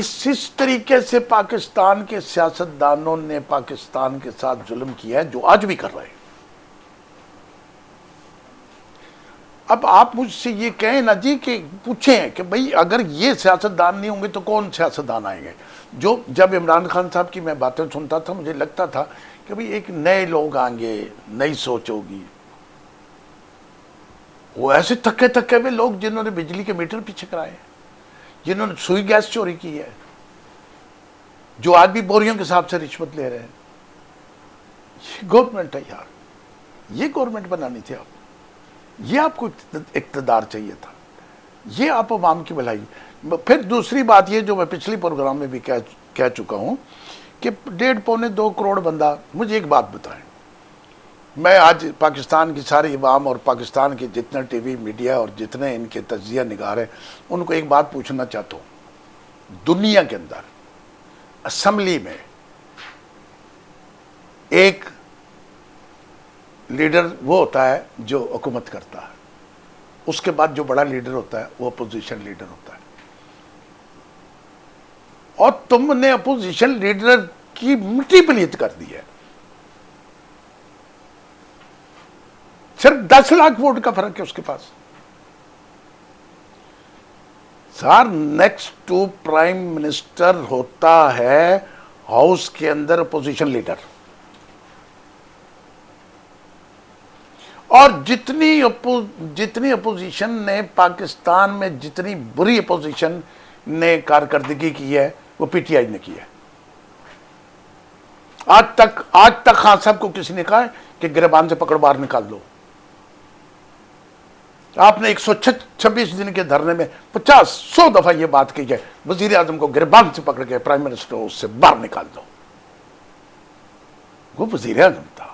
اس طریقے سے پاکستان کے سیاستدانوں نے پاکستان کے ساتھ ظلم کیا ہے جو آج بھی کر رہے ہیں۔ اب آپ مجھ سے یہ کہیں نا جی کہ پوچھیں کہ بھئی اگر یہ سیاستدان نہیں ہوں گے تو کون سیاستدان آئیں گے؟ جو جب عمران خان صاحب کی میں باتیں سنتا تھا مجھے لگتا تھا کہ بھئی ایک نئے لوگ آئیں گے، نئی سوچ ہوگی۔ وہ ایسے تھکے تھکے ہوئے لوگ جنہوں نے بجلی کے میٹر پیچھے کرائے ہیں، جنہوں نے سوئی گیس چوری کی ہے، جو آج بھی بوریوں کے حساب سے رشوت لے رہے ہیں۔ یہ گورنمنٹ ہے یار، یہ گورنمنٹ بنانی تھی آپ، یہ آپ کو اقتدار چاہیے تھا، یہ آپ عوام کی بھلائی۔ پھر دوسری بات یہ جو میں پچھلی پروگرام میں بھی کہہ چکا ہوں کہ 1.5-2 کروڑ بندہ، مجھے ایک بات بتائیں، میں آج پاکستان کی ساری عوام اور پاکستان کے جتنے ٹی وی میڈیا اور جتنے ان کے تجزیہ نگار ہیں ان کو ایک بات پوچھنا چاہتا ہوں، دنیا کے اندر اسمبلی میں ایک لیڈر وہ ہوتا ہے جو حکومت کرتا ہے، اس کے بعد جو بڑا لیڈر ہوتا ہے وہ اپوزیشن لیڈر ہوتا ہے، اور تم نے اپوزیشن لیڈر کی مٹی پلیت کر دی ہے۔ صرف 10 لاکھ ووٹ کا فرق ہے اس کے پاس۔ Sir next to prime minister ہوتا ہے ہاؤس کے اندر اپوزیشن لیڈر، اور جتنی اپوزیشن نے پاکستان میں جتنی بری اپوزیشن نے کارکردگی کی ہے وہ پی ٹی آئی نے کی ہے۔ آج تک خان صاحب کو کسی نے کہا ہے کہ گریبان سے پکڑ باہر نکال دو؟ آپ نے 126 دن کے دھرنے میں 50-100 دفعہ یہ بات کی ہے وزیر اعظم کو گریبان سے پکڑ کے پرائم منسٹر اس سے باہر نکال دو۔ وہ وزیر اعظم تھا،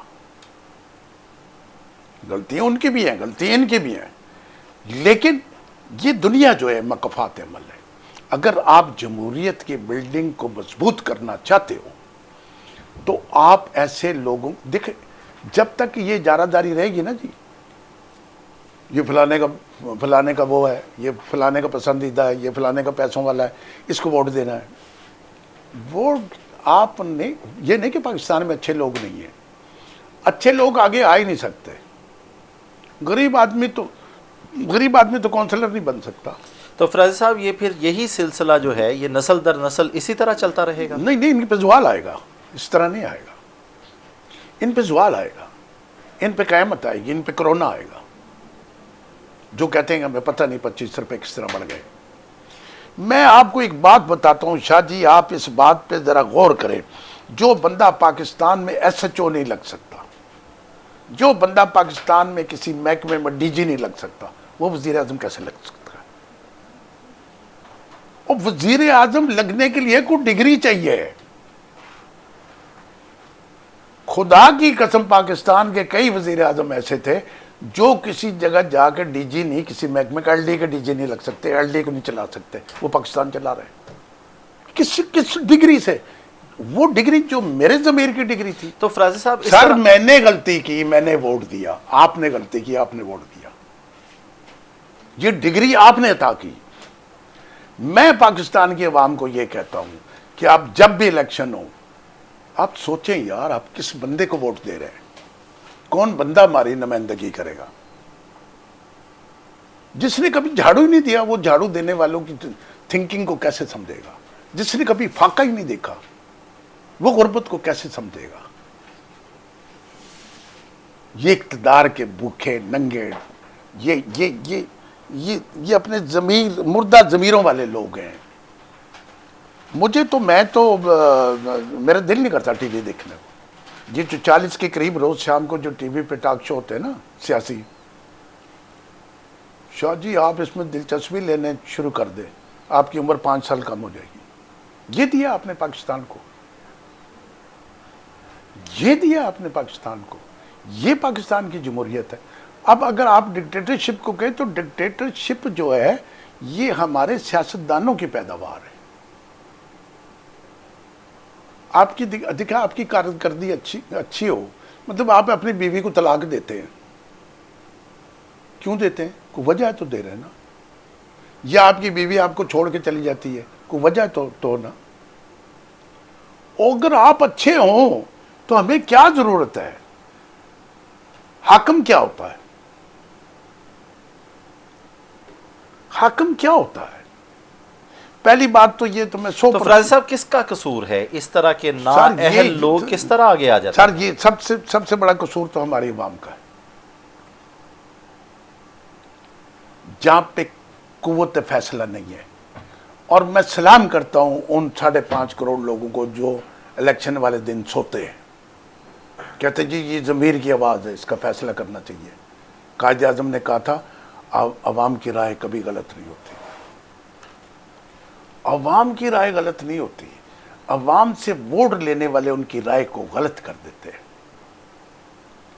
غلطیاں ان کی بھی ہیں، غلطیاں ان کی بھی ہیں، لیکن یہ دنیا جو ہے مقفات عمل ہے۔ اگر آپ جمہوریت کی بلڈنگ کو مضبوط کرنا چاہتے ہو تو آپ ایسے لوگوں دیکھیں، جب تک یہ جارہ داری رہے گی نا جی، یہ فلانے کا وہ ہے، یہ فلانے کا پسندیدہ ہے، یہ فلانے کا پیسوں والا ہے، اس کو ووٹ دینا ہے۔ ووٹ آپ نے، یہ نہیں کہ پاکستان میں اچھے لوگ نہیں ہیں، اچھے لوگ آگے آ ہی نہیں سکتے۔ غریب آدمی تو کونسلر نہیں بن سکتا۔ تو فراز صاحب یہ پھر یہی سلسلہ جو ہے یہ نسل در نسل اسی طرح چلتا رہے گا؟ نہیں، ان پہ زوال آئے گا، اس طرح نہیں آئے گا، ان پہ زوال آئے گا، ان پہ قیامت آئے گی، ان پہ کرونا آئے گا۔ جو کہتے ہیں ہمیں پتہ نہیں 25 روپے کس طرح بڑھ گئے۔ میں آپ کو ایک بات بتاتا ہوں شاہ جی، آپ اس بات پہ ذرا غور کریں، جو بندہ پاکستان میں ایس ایچ او نہیں لگ سکتا، جو بندہ پاکستان میں کسی محکمے میں ڈی جی نہیں لگ سکتا، وہ وزیر اعظم کیسے لگ سکتا ہے؟ اور وزیر اعظم لگنے کے لیے کوئی ڈگری چاہیے۔ خدا کی قسم پاکستان کے کئی وزیر اعظم ایسے تھے جو کسی جگہ جا کے ڈی جی نہیں، کسی محکمے کا ایل ڈی کے ڈی جی نہیں لگ سکتے، ایل ڈی کو نہیں چلا سکتے، وہ پاکستان چلا رہے۔ کس ڈگری سے؟ وہ ڈگری جو میرے ضمیر کی ڈگری تھی۔ تو فراز صاحب سر میں نے غلطی کی، میں نے ووٹ دیا، آپ نے غلطی کی، آپ نے ووٹ دیا، یہ ڈگری آپ نے عطا کی۔ میں پاکستان کی عوام کو یہ کہتا ہوں کہ آپ جب بھی الیکشن ہو آپ سوچیں یار آپ کس بندے کو ووٹ دے رہے ہیں، کون بندہ ہماری نمائندگی کرے گا۔ جس نے کبھی جھاڑو ہی نہیں دیا وہ جھاڑو دینے والوں کی تھنکنگ کو کیسے سمجھے گا؟ جس نے کبھی فاقہ ہی نہیں دیکھا وہ غربت کو کیسے سمجھے گا؟ یہ اقتدار کے بھوکے ننگے، یہ اپنے ضمیر، مردہ ضمیروں والے لوگ ہیں۔ میں تو میرا دل نہیں کرتا ٹی وی دیکھنے کو۔ یہ جو 40 کے قریب روز شام کو جو ٹی وی پہ ٹاک شو ہوتے ہیں نا سیاسی، شاہ جی آپ اس میں دلچسپی لینے شروع کر دیں، آپ کی عمر 5 سال کم ہو جائے گی۔ یہ دیا آپ نے پاکستان کو، یہ دیا آپ نے پاکستان کو، یہ پاکستان کی جمہوریت ہے۔ اب اگر آپ ڈکٹیٹرشپ کو کہیں تو ڈکٹیٹرشپ جو ہے یہ ہمارے سیاستدانوں کی پیداوار ہے۔ آپ کی کارکردگی اچھی ہو، مطلب آپ اپنی بیوی کو طلاق دیتے ہیں، کیوں دیتے ہیں؟ کوئی وجہ ہے تو دے رہے ہیں نا۔ یا آپ کی بیوی آپ کو چھوڑ کے چلی جاتی ہے، کوئی وجہ تو نا. اگر آپ اچھے ہوں تو ہمیں کیا ضرورت ہے؟ حاکم کیا ہوتا ہے؟ حاکم کیا ہوتا ہے؟ پہلی بات تو یہ تو میں تو فراز صاحب کس کا قصور ہے؟ اس طرح کے نااہل لوگ کس طرح آگے آ جاتے ہیں؟ سر یہ سب سے بڑا قصور تو ہماری عوام کا ہے. جہاں پہ قوت فیصلہ نہیں ہے. اور میں سلام کرتا ہوں ان 5.5 کروڑ لوگوں کو جو الیکشن والے دن سوتے ہیں، کہتے جی یہ ضمیر کی آواز ہے، اس کا فیصلہ کرنا چاہیے. قائد اعظم نے کہا تھا عوام کی رائے کبھی غلط نہیں ہوتی. عوام کی رائے غلط نہیں ہوتی. عوام سے ووٹ لینے والے ان کی رائے کو غلط کر دیتے ہیں.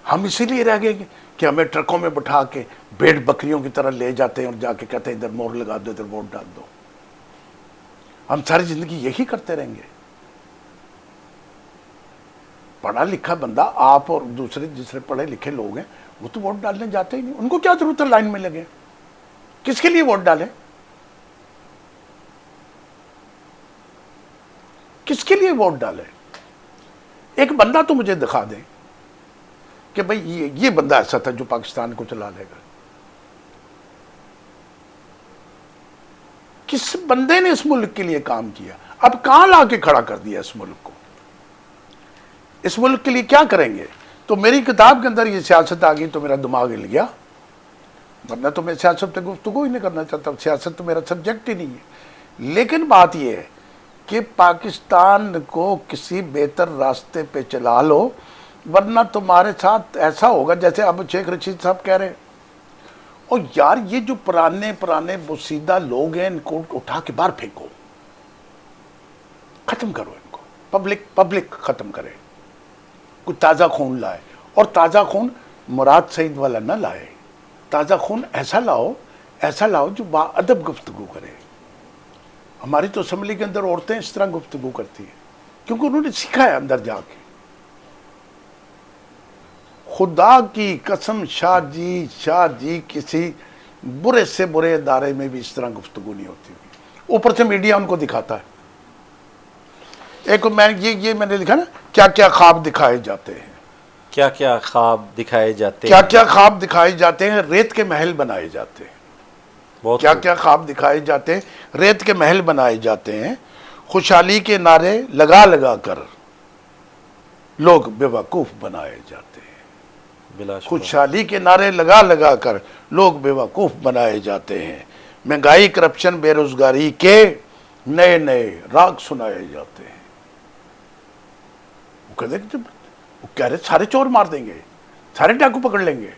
ہم اسی لیے رہ گئے کہ ہمیں ٹرکوں میں بٹھا کے بھیڑ بکریوں کی طرح لے جاتے ہیں اور جا کے کہتے ہیں ادھر مور لگا دو، ادھر ووٹ ڈال دو. ہم ساری زندگی یہی کرتے رہیں گے. پڑھا لکھا بندہ آپ اور دوسرے جسے پڑھے لکھے لوگ ہیں وہ تو ووٹ ڈالنے جاتے ہی نہیں. ان کو کیا ضرورت ہے لائن میں لگے؟ کس کے لیے ووٹ ڈالیں؟ کس کے لیے ووٹ ڈالیں؟ ایک بندہ تو مجھے دکھا دیں کہ بھئی یہ بندہ ایسا تھا جو پاکستان کو چلا لے گا. کس بندے نے اس ملک کے لیے کام کیا؟ اب کہاں لا کے کھڑا کر دیا اس ملک کو؟ اس ملک کے لیے کیا کریں گے؟ تو میری کتاب کے اندر یہ سیاست آ گئی تو میرا دماغ ہل گیا، ورنہ تو میں سیاست پہ گفتگو ہی نہیں کرنا چاہتا. سیاست تو میرا سبجیکٹ ہی نہیں ہے. لیکن بات یہ ہے کہ پاکستان کو کسی بہتر راستے پہ چلا لو، ورنہ تمہارے ساتھ ایسا ہوگا جیسے اب شیخ رشید صاحب کہہ رہے ہیں. اور یار یہ جو پرانے بوسیدہ لوگ ہیں ان کو اٹھا کے باہر پھینکو، ختم کرو ان کو. پبلک ختم کرے. کوئی تازہ خون لائے، اور تازہ خون مراد سعید والا نہ لائے. تازہ خون ایسا لاؤ جو با ادب گفتگو کرے. ہماری تو اسمبلی کے اندر عورتیں اس طرح گفتگو کرتی ہیں کیونکہ انہوں نے سیکھا ہے اندر جا کے. خدا کی قسم شاہ جی کسی برے سے برے ادارے میں بھی اس طرح گفتگو نہیں ہوتی. اوپر سے میڈیا ان کو دکھاتا ہے. ایک میں نے لکھا نا کیا کیا خواب دکھائے جاتے ہیں، کیا کیا خواب دکھائے جاتے کیا ہیں، کیا خواب دکھائے جاتے ہیں. ریت کے محل بنائے جاتے ہیں. کیا کیا خواب دکھائے جاتے ہیں؟ ریت کے محل بنائے جاتے ہیں. خوشحالی کے نعرے لگا لگا کر لوگ بے وقوف بنائے جاتے ہیں. بلا شبہ. خوشحالی کے نعرے لگا لگا کر لوگ بے وقوف بنائے جاتے ہیں. مہنگائی، کرپشن، بے روزگاری کے نئے نئے راگ سنائے جاتے ہیں. وہ کہہ رہے سارے چور مار دیں گے، سارے ڈاکو پکڑ لیں گے.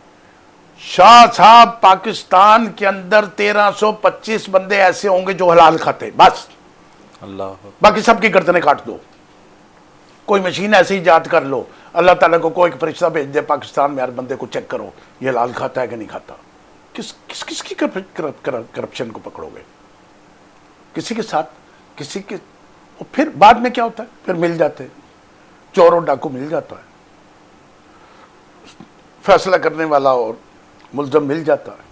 شاہ صاحب پاکستان کے اندر 1325 بندے ایسے ہوں گے جو حلال کھاتے، بس. اللہ باقی سب کی گردنیں کاٹ دو. کوئی مشین ایسی ایجاد کر لو، اللہ تعالیٰ کو کوئی فرشتہ بھیج دے پاکستان میں ہر بندے کو چیک کرو یہ حلال کھاتا ہے کہ نہیں کھاتا. کس کی کرپشن کو پکڑو گے؟ کسی کے ساتھ کسی کے. اور پھر بعد میں کیا ہوتا ہے؟ پھر مل جاتے ہیں، چور اور ڈاکو مل جاتا ہے، فیصلہ کرنے والا اور ملزم مل جاتا ہے،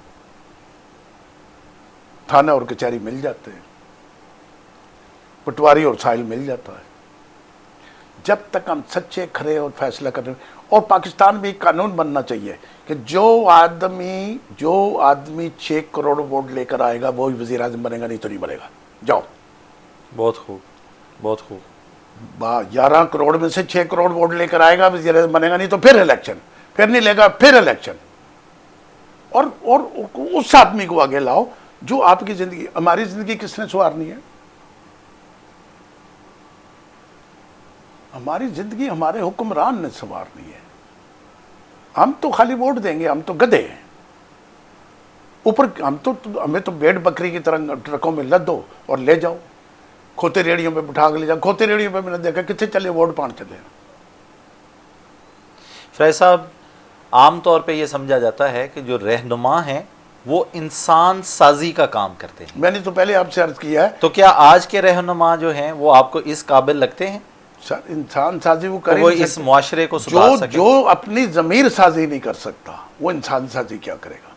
تھانہ اور کچہری مل جاتے ہیں، پٹواری اور سائل مل جاتا ہے. جب تک ہم سچے کھرے اور فیصلہ کرنے. اور پاکستان میں ایک قانون بننا چاہیے کہ جو آدمی 6 کروڑ ووٹ لے کر آئے گا وہی وزیر اعظم بنے گا، نہیں تو نہیں بنے گا. جاؤ. بہت خوب، بہت خوب. 11 کروڑ میں سے 6 کروڑ ووٹ لے کر آئے گا وزیر اعظم بنے گا، نہیں تو پھر الیکشن، پھر نہیں لے گا پھر الیکشن. اور اس آدمی کو آگے لاؤ جو آپ کی زندگی. ہماری زندگی کس نے سنوارنی ہے؟ ہماری زندگی ہمارے حکمران نے سنوارنی ہے. ہم تو خالی ووٹ دیں گے، ہم تو گدھے ہیں. اوپر ہمیں تو بھیڑ بکری کی طرح ٹرکوں میں لد دو اور لے جاؤ، کھوتے ریڑیوں پہ بٹھا کے لے جاؤ. کھوتے ریڑیوں پہ میں نے دیکھا کتنے چلے ووٹ پان چلے. فیض صاحب، عام طور پہ یہ سمجھا جاتا ہے کہ جو رہنما ہیں وہ انسان سازی کا کام کرتے ہیں. میں نے تو پہلے آپ سے عرض کیا ہے. تو کیا آج کے رہنما جو ہیں وہ آپ کو اس قابل لگتے ہیں سر انسان سازی وہ کرے وہ اس معاشرے کو سدھار سکے؟ جو اپنی ضمیر سازی نہیں کر سکتا وہ انسان سازی کیا کرے گا؟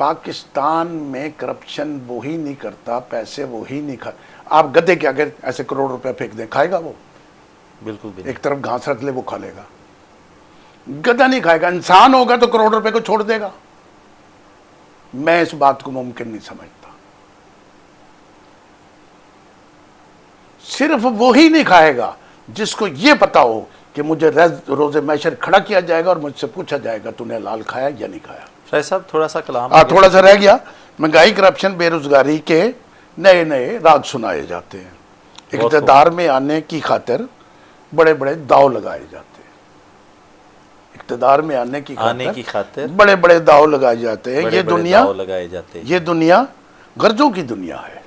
پاکستان میں کرپشن وہی نہیں کرتا، پیسے وہی نہیں کھا. آپ گدے کے آگے ایسے کروڑ روپے پھینک دیں، کھائے گا وہ؟ بالکل بھی ایک طرف گھاس رکھ لے وہ کھا لے گا. گدھا نہیں کھائے گا. انسان ہوگا تو کروڑ روپے کو چھوڑ دے گا. میں اس بات کو ممکن نہیں سمجھتا. صرف وہی نہیں کھائے گا جس کو یہ پتا ہو کہ مجھے روز محشر کھڑا کیا جائے گا اور مجھ سے پوچھا جائے گا تو نے حلال کھایا یا نہیں کھایا. فیض صاحب تھوڑا سا کلام تھوڑا سا رہ گیا. مہنگائی، کرپشن، بے روزگاری کے نئے نئے راگ سنائے جاتے ہیں. اقتدار میں آنے کی خاطر بڑے بڑے داؤ لگائے جاتے ہیں. اقتدار میں آنے کی خاطر بڑے بڑے داؤ لگائے جاتے ہیں. یہ دنیا غرضوں کی دنیا ہے.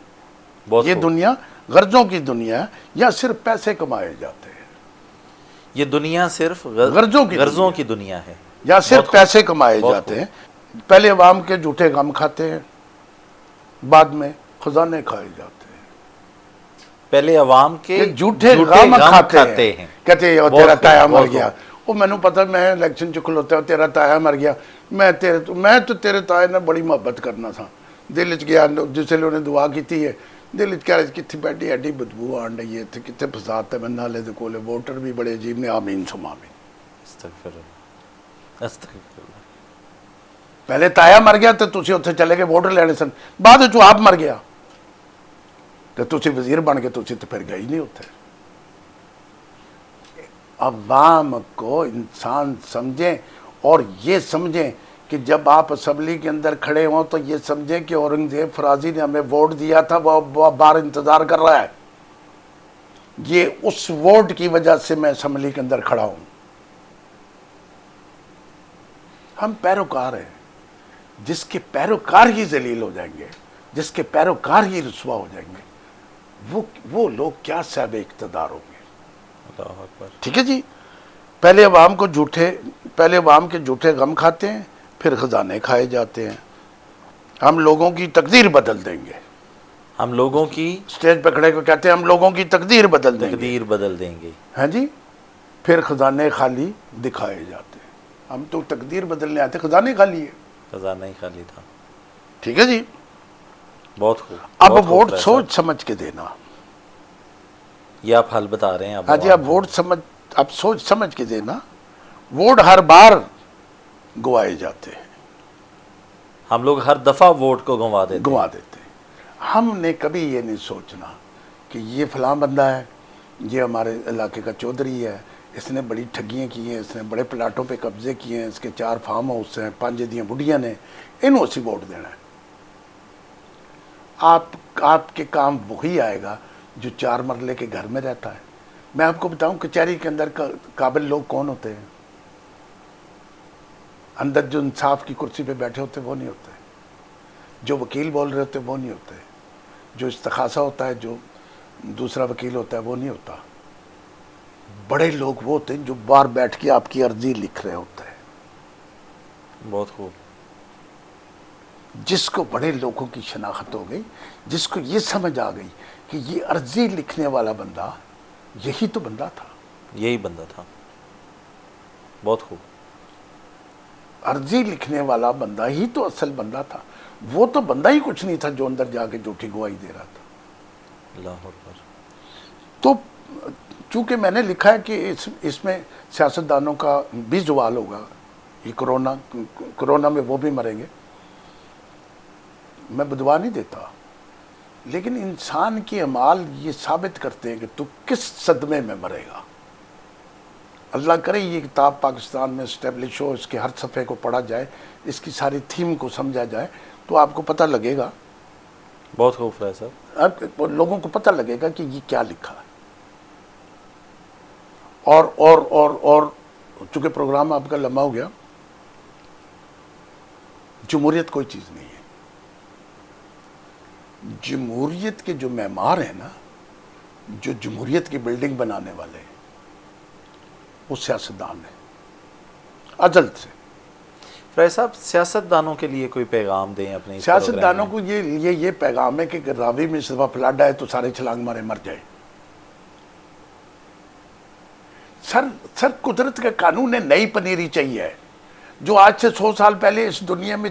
یہ دنیا غرضوں کی دنیا ہے. یا صرف پیسے کمائے جاتے ہیں. یہ دنیا صرف غرضوں کی دنیا ہے. یا صرف پیسے کمائے جاتے ہیں. پہلے عوام کے جھوٹے غم کھاتے ہیں، بعد میں خزانے کھائے جاتے ہیں. پہلے عوام کے جھوٹے غم کھاتے ہیں. کہتے ہیں تیرا تایا مر گیا. وہ میں نے پتا میں الیکشن چ کھلوتا تیرا تایا مر گیا. میں تو تیرے تایا نے بڑی محبت کرنا تھا. دل چ گیا جس لیے انہیں دعا کی ہے. دل چ کہہ رہے کتنے بیٹھی ایڈی بدبو آن رہی ہے کتنے فساد ہے. میں نالے دے کولے ووٹر بھی بڑے عجیب نے. آمین سم آمین. پہلے تایا مر گیا تو تسی اتنے چلے گئے ووٹر لینے سن. بعد وچ آپ مر گیا تو تسی وزیر بن کے تسی تو پھر گئے ہی نہیں اتنے. عوام کو انسان سمجھیں اور یہ سمجھیں کہ جب آپ اسمبلی کے اندر کھڑے ہوں تو یہ سمجھیں کہ اورنگزیب فرازی نے ہمیں ووٹ دیا تھا، وہ بار انتظار کر رہا ہے. یہ اس ووٹ کی وجہ سے میں اسمبلی کے اندر کھڑا ہوں. ہم پیروکار ہیں. جس کے پیروکار ہی ذلیل ہو جائیں گے، جس کے پیروکار ہی رسوا ہو جائیں گے، وہ لوگ کیا صاحب اقتدار ہوں گے. ٹھیک ہے جی. پہلے عوام کے جھوٹے غم کھاتے ہیں، پھر خزانے کھائے جاتے ہیں. ہم لوگوں کی تقدیر بدل دیں گے. ہم لوگوں کی اسٹیج پہ کھڑے کو کہتے ہیں ہم لوگوں کی تقدیر بدل دیں گے. ہاں جی. پھر خزانے خالی دکھائے جاتے ہیں. ہم تو تقدیر بدلنے آتے، خزانے خالی ہے. خزانہ ہی خالی تھا. ٹھیک ہے جی. بہت خوب. اب ووٹ سوچ سمجھ کے دینا. یہ آپ حل بتا رہے ہیں. ہاں جی. اب سوچ سمجھ کے دینا. ووٹ ہر بار گوائے جاتے ہیں. ہم لوگ ہر دفعہ ووٹ کو گنوا دیتے ہیں. ہم نے کبھی یہ نہیں سوچنا کہ یہ فلاں بندہ ہے، یہ ہمارے علاقے کا چودھری ہے، اس نے بڑی ٹھگیاں کی ہیں، اس نے بڑے پلاٹوں پہ قبضے کیے ہیں، اس کے 4 فارم ہاؤس ہیں، 5 دیاں بڑھیاں نے، انہوں اسی ووٹ دینا ہے. آپ کے کام وہی آئے گا جو 4 مرلے کے گھر میں رہتا ہے. میں آپ کو بتاؤں کچہری کے اندر قابل لوگ کون ہوتے ہیں؟ اندر جو انصاف کی کرسی پہ بیٹھے ہوتے وہ نہیں ہوتے، جو وکیل بول رہے ہوتے وہ نہیں ہوتے، جو استخاصہ ہوتا ہے، جو دوسرا وکیل ہوتا ہے وہ نہیں ہوتا. بڑے لوگ وہ ہوتے ہیں جو باہر بیٹھ کے آپ کی عرضی لکھ رہے ہوتے ہیں. بہت خوب. جس کو بڑے لوگوں کی شناخت ہو گئی، جس کو یہ سمجھ آ گئی کہ یہ عرضی لکھنے والا بندہ یہی تو بندہ تھا. یہی بندہ تھا. بہت خوب. عرضی لکھنے والا بندہ ہی تو اصل بندہ تھا. وہ تو بندہ ہی کچھ نہیں تھا جو اندر جا کے جھوٹی گواہی دے رہا تھا. اللہ اکبر. تو چونکہ میں نے لکھا ہے کہ اس میں سیاستدانوں کا بھی زوال ہوگا. یہ کرونا میں وہ بھی مریں گے. میں بدعا نہیں دیتا، لیکن انسان کے اعمال یہ ثابت کرتے ہیں کہ تو کس صدمے میں مرے گا. اللہ کرے یہ کتاب پاکستان میں اسٹیبلش ہو، اس کے ہر صفحے کو پڑھا جائے، اس کی ساری تھیم کو سمجھا جائے تو آپ کو پتہ لگے گا. بہت خوب ہے صاحب. لوگوں کو پتہ لگے گا کہ یہ کیا لکھا ہے. اور چونکہ پروگرام آپ کا لمبا ہو گیا، جمہوریت کوئی چیز نہیں ہے. جمہوریت کے جو معمار ہیں نا، جو جمہوریت کی بلڈنگ بنانے والے ہیں، وہ سیاستدان ہیں ازل سے. فیض صاحب سیاستدانوں کے لیے کوئی پیغام دیں اپنے. سیاستدانوں کو یہ پیغام ہے کہ راوی میں صبح فلڈ آئے تو سارے چھلانگ مارے مر جائے. سر قدرت کا قانون ہے، نئی پنیری چاہیے. جو آج سے 100 سال پہلے اس دنیا میں